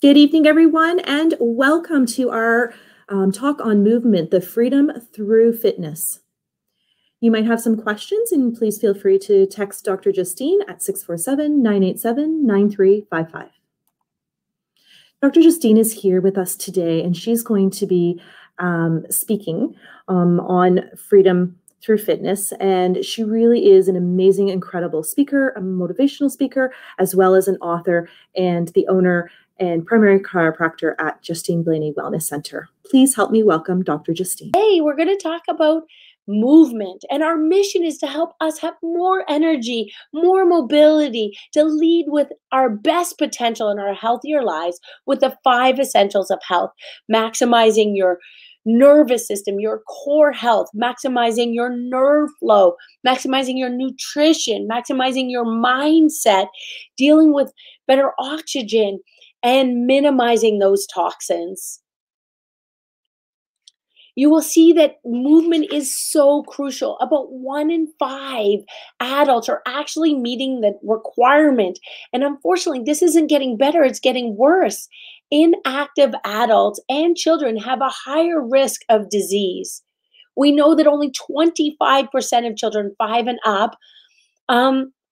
Good evening, everyone, and welcome to our talk on movement, the freedom through fitness. You might have some questions, and please feel free to text Dr. Justine at 647-987-9355. Dr. Justine is here with us today, and she's going to be speaking on freedom through fitness. And she really is an amazing, incredible speaker, a motivational speaker, as well as an author and the owner and primary chiropractor at Justine Blainey Wellness Center. Please help me welcome Dr. Justine. Hey, we're going to talk about movement, and our mission is to help us have more energy, more mobility, to lead with our best potential in our healthier lives with the 5 essentials of health: maximizing your nervous system, your core health, maximizing your nerve flow, maximizing your nutrition, maximizing your mindset, dealing with better oxygen, and minimizing those toxins. You will see that movement is so crucial. About 1 in 5 adults are actually meeting the requirement. And unfortunately, this isn't getting better, it's getting worse. Inactive adults and children have a higher risk of disease. We know that only 25% of children 5 and up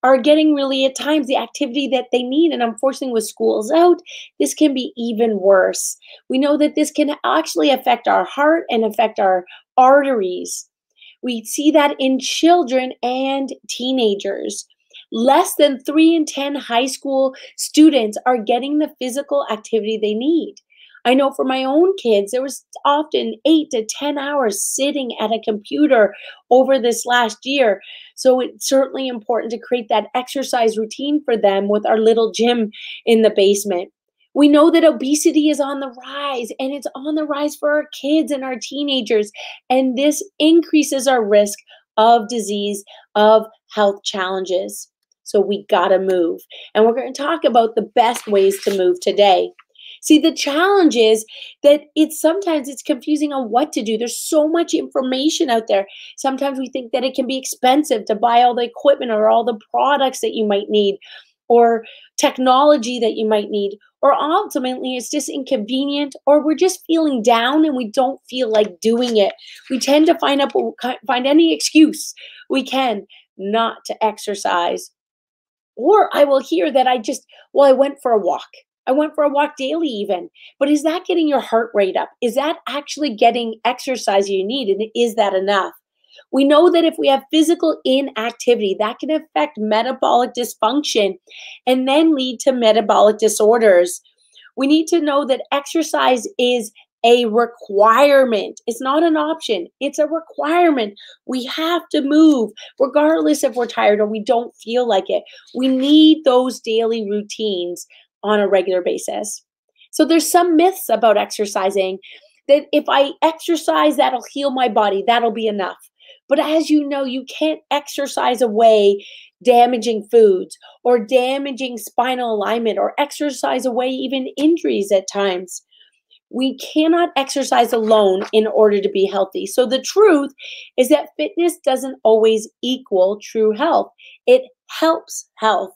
are getting really at times the activity that they need. And unfortunately, with schools out, this can be even worse. We know that this can actually affect our heart and affect our arteries. We see that in children and teenagers. Less than 3 in 10 high school students are getting the physical activity they need. I know for my own kids, there was often 8 to 10 hours sitting at a computer over this last year. So it's certainly important to create that exercise routine for them with our little gym in the basement. We know that obesity is on the rise, and it's on the rise for our kids and our teenagers. And this increases our risk of disease, of health challenges. So we gotta move. And we're going to talk about the best ways to move today. See, the challenge is that sometimes it's confusing on what to do. There's so much information out there. Sometimes we think that it can be expensive to buy all the equipment or all the products that you might need, or technology that you might need, or ultimately it's just inconvenient, or we're just feeling down and we don't feel like doing it. We tend to find any excuse we can not to exercise. Or I will hear that I went for a walk. I went for a walk daily even. But is that getting your heart rate up? Is that actually getting exercise you need? And is that enough? We know that if we have physical inactivity, that can affect metabolic dysfunction and then lead to metabolic disorders. We need to know that exercise is a requirement. It's not an option. It's a requirement. We have to move regardless if we're tired or we don't feel like it. We need those daily routines on a regular basis. So there's some myths about exercising, that if I exercise, that'll heal my body, that'll be enough. But as you know, you can't exercise away damaging foods or damaging spinal alignment, or exercise away even injuries at times. We cannot exercise alone in order to be healthy. So the truth is that fitness doesn't always equal true health. It helps health.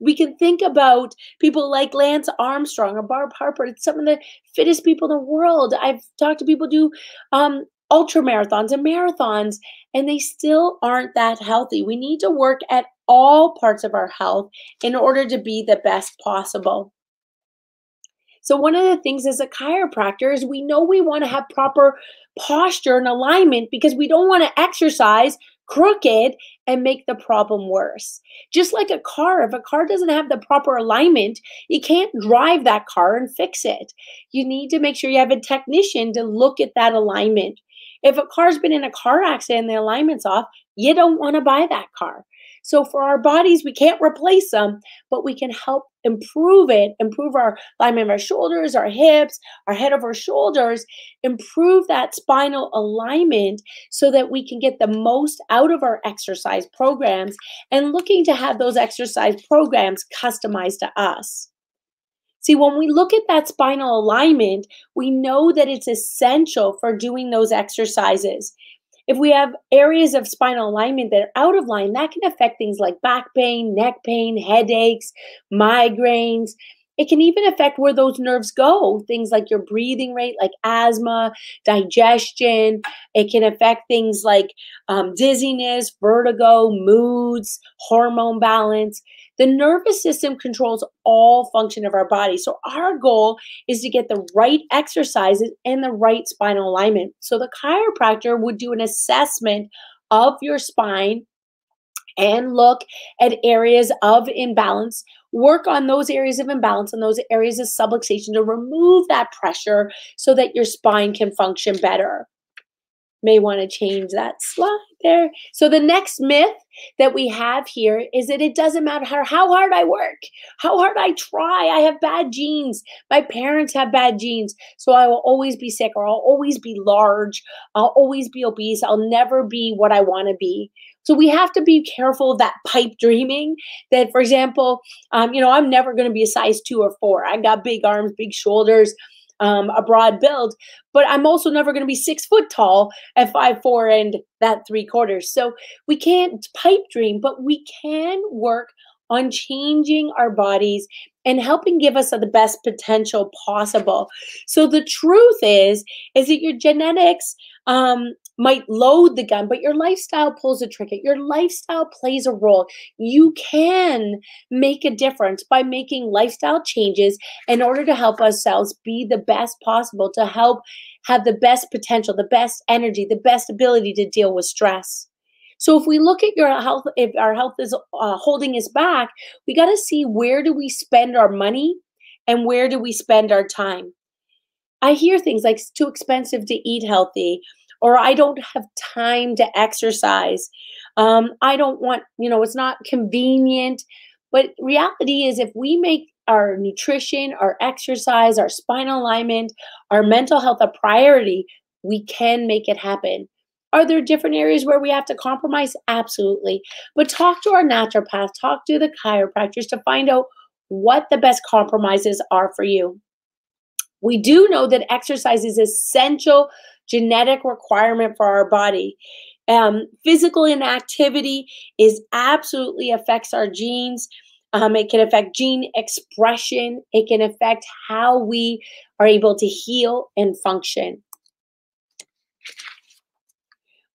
We can think about people like Lance Armstrong or Barb Harper. It's some of the fittest people in the world. I've talked to people who do ultra marathons and marathons, and they still aren't that healthy. We need to work at all parts of our health in order to be the best possible. So one of the things as a chiropractor is we know we want to have proper posture and alignment, because we don't want to exercise crooked and make the problem worse. Just like a car, if a car doesn't have the proper alignment, you can't drive that car and fix it. You need to make sure you have a technician to look at that alignment. If a car's been in a car accident and the alignment's off, you don't want to buy that car. So for our bodies, we can't replace them, but we can help improve our alignment of our shoulders, our hips, our head of our shoulders, improve that spinal alignment so that we can get the most out of our exercise programs, and looking to have those exercise programs customized to us. See, when we look at that spinal alignment, we know that it's essential for doing those exercises. If we have areas of spinal alignment that are out of line, that can affect things like back pain, neck pain, headaches, migraines. It can even affect where those nerves go, things like your breathing rate, like asthma, digestion. It can affect things like dizziness, vertigo, moods, hormone balance. The nervous system controls all function of our body. So our goal is to get the right exercises and the right spinal alignment. So the chiropractor would do an assessment of your spine and look at areas of imbalance, work on those areas of imbalance and those areas of subluxation to remove that pressure so that your spine can function better. May want to change that slide there. So the next myth that we have here is that it doesn't matter how hard I work, how hard I try. I have bad genes. My parents have bad genes. So I will always be sick, or I'll always be large. I'll always be obese. I'll never be what I want to be. So we have to be careful of that pipe dreaming that, for example, I'm never going to be a size 2 or 4. I got big arms, big shoulders, a broad build, but I'm also never going to be 6 foot tall at 5'4" and that 3/4. So we can't pipe dream, but we can work on changing our bodies and helping give us the best potential possible. So the truth is that your genetics might load the gun, but your lifestyle pulls the trigger. Your lifestyle plays a role. You can make a difference by making lifestyle changes in order to help ourselves be the best possible, to help have the best potential, the best energy, the best ability to deal with stress. So if we look at your health, if our health is holding us back, we got to see, where do we spend our money and where do we spend our time? I hear things like it's too expensive to eat healthy, or I don't have time to exercise. I don't want, it's not convenient. But reality is, if we make our nutrition, our exercise, our spinal alignment, our mental health a priority, we can make it happen. Are there different areas where we have to compromise? Absolutely. But talk to our naturopath, talk to the chiropractors to find out what the best compromises are for you. We do know that exercise is essential genetic requirement for our body. Physical inactivity absolutely affects our genes. It can affect gene expression. It can affect how we are able to heal and function.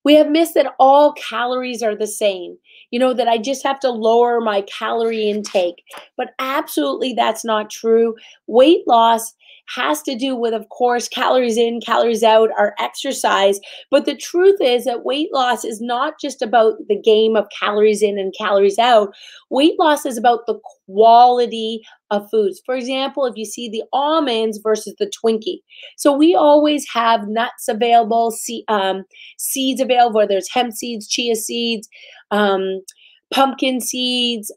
We have missed that all calories are the same, that I just have to lower my calorie intake. But absolutely, that's not true. Weight loss has to do with, of course, calories in, calories out, our exercise. But the truth is that weight loss is not just about the game of calories in and calories out. Weight loss is about the quality of foods. For example, if you see the almonds versus the Twinkie. So we always have nuts available, seeds available, whether it's hemp seeds, chia seeds, pumpkin seeds,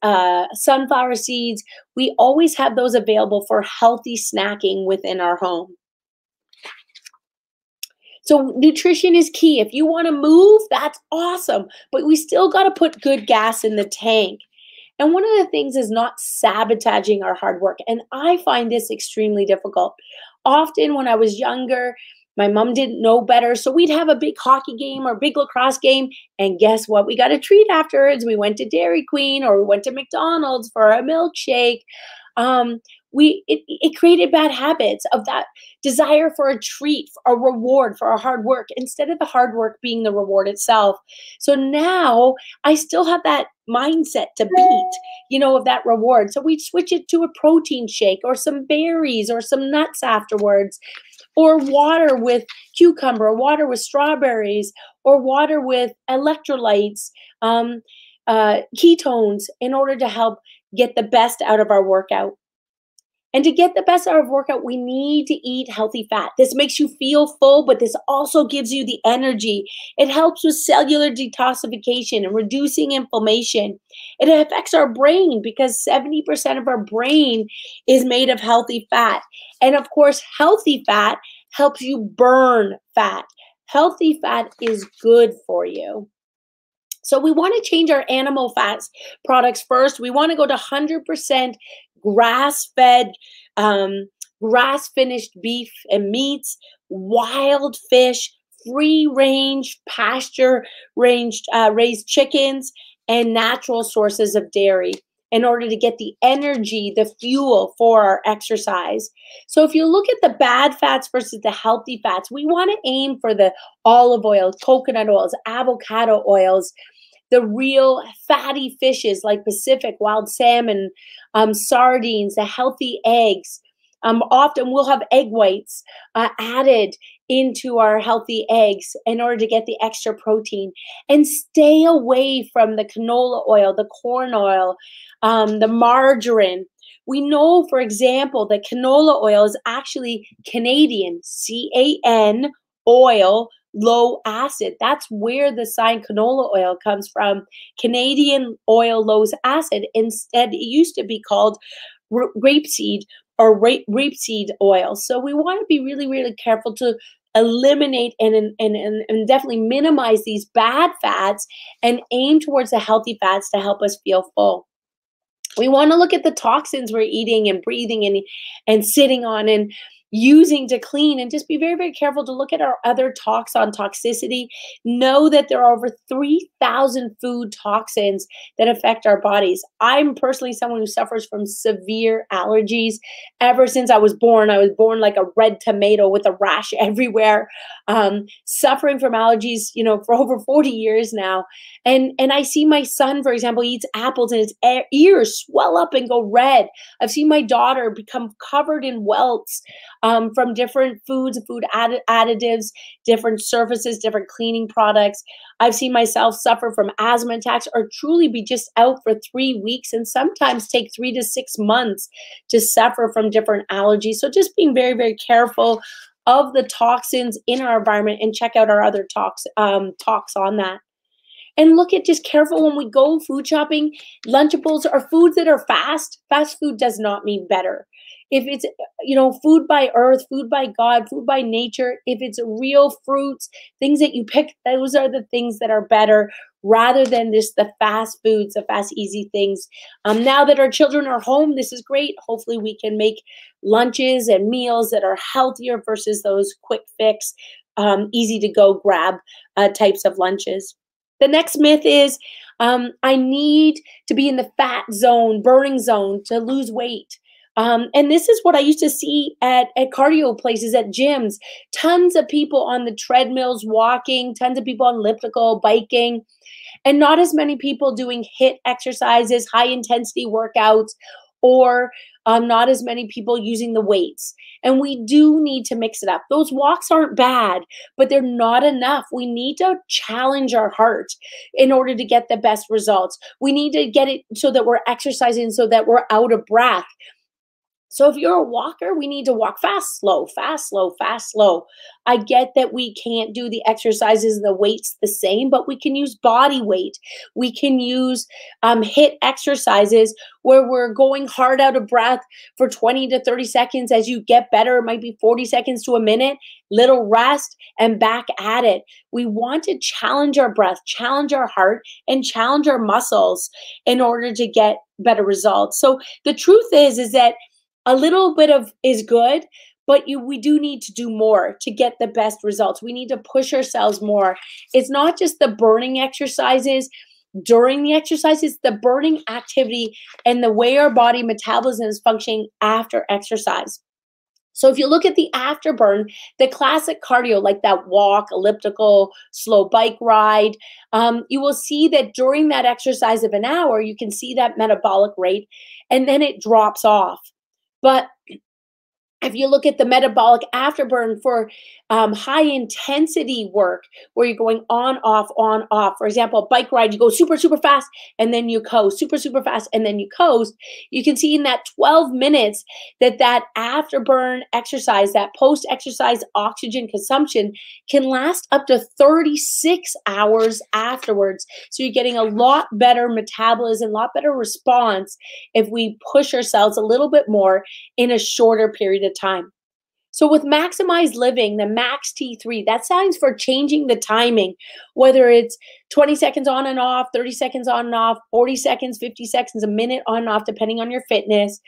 sunflower seeds. We always have those available for healthy snacking within our home. So nutrition is key. If you want to move, that's awesome, but we still got to put good gas in the tank. And one of the things is not sabotaging our hard work. And I find this extremely difficult. Often when I was younger, my mom didn't know better. So we'd have a big hockey game or big lacrosse game. And guess what? We got a treat afterwards. We went to Dairy Queen or we went to McDonald's for a milkshake. It created bad habits of that desire for a treat, a reward for our hard work, instead of the hard work being the reward itself. So now I still have that mindset to beat, of that reward. So we switch it to a protein shake or some berries or some nuts afterwards, or water with cucumber, water with strawberries, or water with electrolytes, ketones, in order to help get the best out of our workout. And to get the best out of workout, we need to eat healthy fat. This makes you feel full, but this also gives you the energy. It helps with cellular detoxification and reducing inflammation. It affects our brain because 70% of our brain is made of healthy fat. And of course, healthy fat helps you burn fat. Healthy fat is good for you. So we want to change our animal fats products first. We want to go to 100% grass-fed, grass-finished beef and meats, wild fish, free-range, pasture-raised chickens, and natural sources of dairy. in order to get the energy, the fuel for our exercise. So if you look at the bad fats versus the healthy fats, we want to aim for the olive oil, coconut oils, avocado oils, the real fatty fishes like Pacific wild salmon, sardines, the healthy eggs. Often we'll have egg whites added into our healthy eggs in order to get the extra protein. And stay away from the canola oil, the corn oil, the margarine. We know, for example, that canola oil is actually Canadian, CAN oil, low acid. That's where the sign canola oil comes from. Canadian oil, low acid. Instead, it used to be called rapeseed or rapeseed oil. So we want to be really, really careful to eliminate and definitely minimize these bad fats and aim towards the healthy fats to help us feel full. We want to look at the toxins we're eating and breathing and sitting on and using to clean, and just be very, very careful to look at our other talks on toxicity. Know that there are over 3,000 food toxins that affect our bodies. I'm personally someone who suffers from severe allergies. Ever since I was born like a red tomato with a rash everywhere, suffering from allergies, for over 40 years now. And I see my son, for example, he eats apples and his ears swell up and go red. I've seen my daughter become covered in welts from different foods, food additives, different surfaces, different cleaning products. I've seen myself suffer from asthma attacks or truly be just out for 3 weeks and sometimes take 3 to 6 months to suffer from different allergies. So just being very, very careful of the toxins in our environment, and check out our other talks on that. And look at, just careful when we go food shopping. Lunchables are foods that are fast. Fast food does not mean better. If it's, food by earth, food by God, food by nature, if it's real fruits, things that you pick, those are the things that are better, rather than just the fast foods, the fast, easy things. Now that our children are home, this is great. Hopefully we can make lunches and meals that are healthier versus those quick fix, easy to go grab types of lunches. The next myth is, I need to be in the fat zone, burning zone to lose weight. And this is what I used to see at cardio places, at gyms. Tons of people on the treadmills walking, tons of people on elliptical, biking, and not as many people doing HIIT exercises, high intensity workouts, or not as many people using the weights. And we do need to mix it up. Those walks aren't bad, but they're not enough. We need to challenge our heart in order to get the best results. We need to get it so that we're exercising, so that we're out of breath. So if you're a walker, we need to walk fast, slow, fast, slow, fast, slow. I get that we can't do the exercises, the weights the same, but we can use body weight. We can use HIIT exercises where we're going hard out of breath for 20 to 30 seconds. As you get better, it might be 40 seconds to a minute, little rest, and back at it. We want to challenge our breath, challenge our heart, and challenge our muscles in order to get better results. So the truth is that a little bit of is good, but we do need to do more to get the best results. We need to push ourselves more. It's not just the burning exercises during the exercises, the burning activity and the way our body metabolism is functioning after exercise. So if you look at the afterburn, the classic cardio, like that walk, elliptical, slow bike ride, you will see that during that exercise of an hour, you can see that metabolic rate, and then it drops off. But if you look at the metabolic afterburn for high intensity work, where you're going on, off, for example, a bike ride, you go super, super fast and then you coast, super, super fast and then you coast. You can see in that 12 minutes that afterburn exercise, that post-exercise oxygen consumption can last up to 36 hours afterwards. So you're getting a lot better metabolism, a lot better response if we push ourselves a little bit more in a shorter period of time. So with maximized living, the max T3, that stands for changing the timing, whether it's 20 seconds on and off, 30 seconds on and off, 40 seconds, 50 seconds, a minute on and off, depending on your fitness.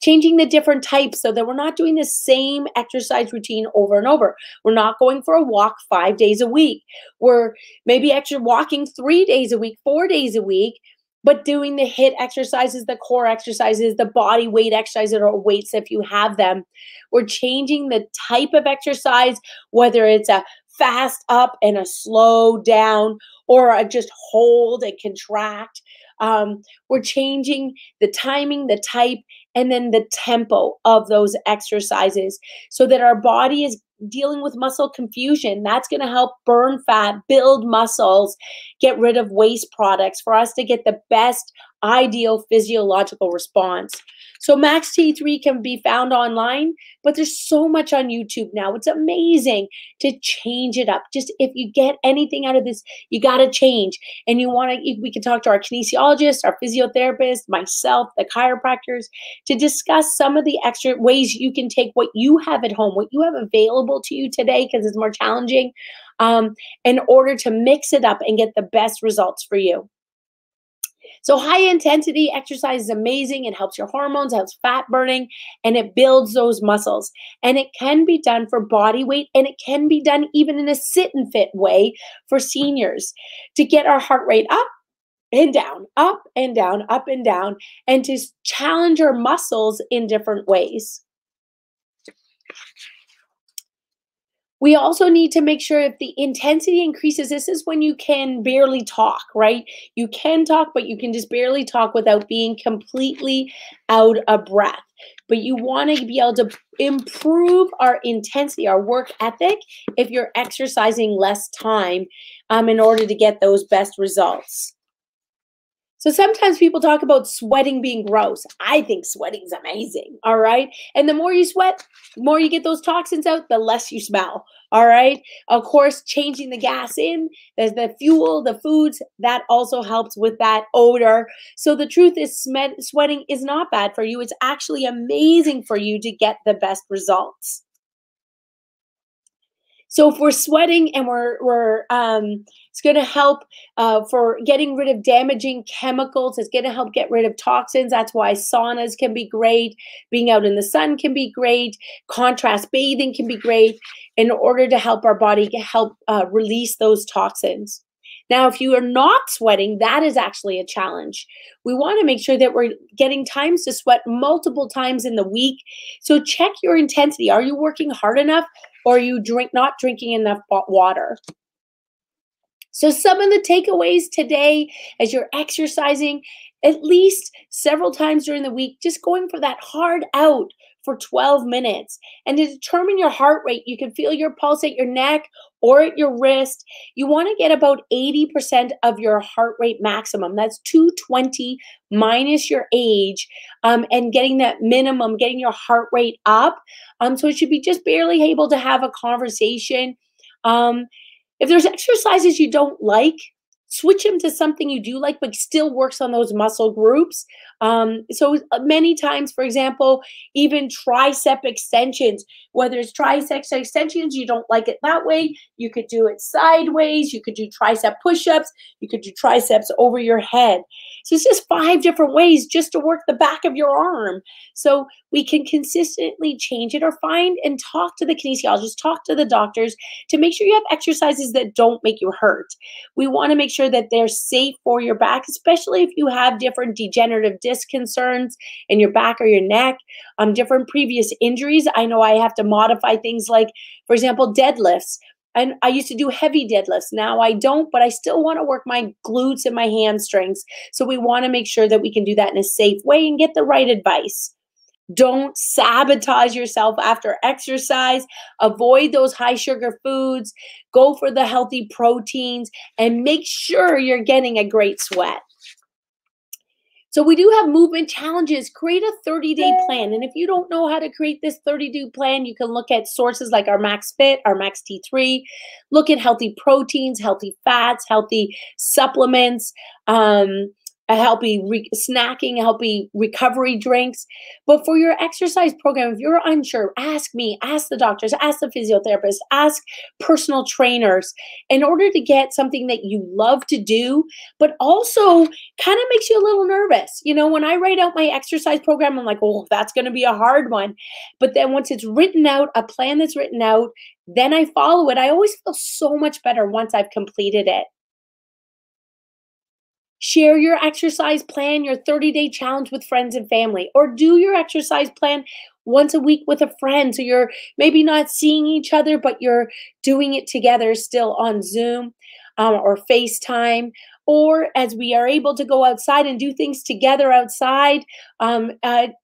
Changing the different types so that we're not doing the same exercise routine over and over. We're not going for a walk 5 days a week. We're maybe walking 3 days a week, 4 days a week, But doing the HIIT exercises, the core exercises, the body weight exercises or weights if you have them, we're changing the type of exercise, whether it's a fast up and a slow down or a just hold and contract. We're changing the timing, the type, and then the tempo of those exercises so that our body is dealing with muscle confusion. That's going to help burn fat, build muscles, get rid of waste products for us to get the best ideal physiological response. So Max T3 can be found online, but there's so much on YouTube now. It's amazing to change it up. Just if you get anything out of this, you got to change. And you want to, we can talk to our kinesiologist, our physiotherapist, myself, the chiropractors, to discuss some of the extra ways you can take what you have at home, what you have available to you today, because it's more challenging, in order to mix it up and get the best results for you. So high intensity exercise is amazing. It helps your hormones, helps fat burning, and it builds those muscles. And it can be done for body weight, and it can be done even in a sit and fit way for seniors to get our heart rate up and down, up and down, up and down, and to challenge our muscles in different ways. We also need to make sure if the intensity increases, this is when you can barely talk, right? You can talk, but you can just barely talk without being completely out of breath. But you want to be able to improve our intensity, our work ethic, if you're exercising less time in order to get those best results. So sometimes people talk about sweating being gross. I think sweating's amazing, all right? And the more you sweat, the more you get those toxins out, the less you smell, all right? Of course, changing the gas in, there's the fuel, the foods, that also helps with that odor. So the truth is sweating is not bad for you. It's actually amazing for you to get the best results. So if we're sweating and it's going to help for getting rid of damaging chemicals. It's going to help get rid of toxins. That's why saunas can be great. Being out in the sun can be great. Contrast bathing can be great in order to help our body release those toxins. Now, if you are not sweating, that is actually a challenge. We want to make sure that we're getting times to sweat multiple times in the week. So check your intensity. Are you working hard enough, or are you not drinking enough water? So some of the takeaways today as you're exercising, at least several times during the week, just going for that hard out for 12 minutes. And to determine your heart rate, you can feel your pulse at your neck or at your wrist. You want to get about 80% of your heart rate maximum. That's 220 minus your age, and getting that minimum, getting your heart rate up. So it should be just barely able to have a conversation. If there's exercises you don't like, switch them to something you do like, but still works on those muscle groups. So many times, for example, even tricep extensions, whether it's tricep extensions, you don't like it that way, you could do it sideways, you could do tricep push-ups, you could do triceps over your head. So it's just 5 different ways just to work the back of your arm. So we can consistently change it, or find and talk to the kinesiologist, talk to the doctors to make sure you have exercises that don't make you hurt. We want to make sure that they're safe for your back, especially if you have different degenerative disc concerns in your back or your neck, different previous injuries. I know I have to modify things like, for example, deadlifts. And I used to do heavy deadlifts. Now I don't, but I still want to work my glutes and my hamstrings. So we want to make sure that we can do that in a safe way and get the right advice. Don't sabotage yourself after exercise. Avoid those high sugar foods. Go for the healthy proteins and make sure you're getting a great sweat. So we do have movement challenges. Create a 30-day plan. And if you don't know how to create this 30-day plan, you can look at sources like our Max Fit, our Max T3. Look at healthy proteins, healthy fats, healthy supplements, a healthy snacking, healthy recovery drinks. But for your exercise program, if you're unsure, ask me, ask the doctors, ask the physiotherapist, ask personal trainers, in order to get something that you love to do, but also kind of makes you a little nervous. You know, when I write out my exercise program, I'm like, oh, that's going to be a hard one. But then once it's written out, a plan that's written out, then I follow it. I always feel so much better once I've completed it. Share your exercise plan, your 30-day challenge with friends and family, or do your exercise plan once a week with a friend. So you're maybe not seeing each other, but you're doing it together still on Zoom or FaceTime. Or as we are able to go outside and do things together outside,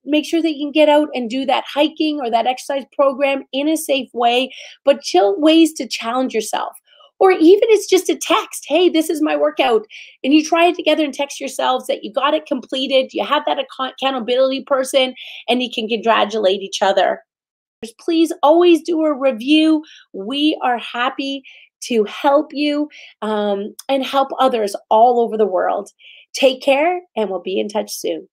make sure that you can get out and do that hiking or that exercise program in a safe way, but chill ways to challenge yourself. Or even it's just a text, hey, this is my workout. And you try it together and text yourselves that you got it completed. You have that accountability person and you can congratulate each other. Please always do a review. We are happy to help you and help others all over the world. Take care, and we'll be in touch soon.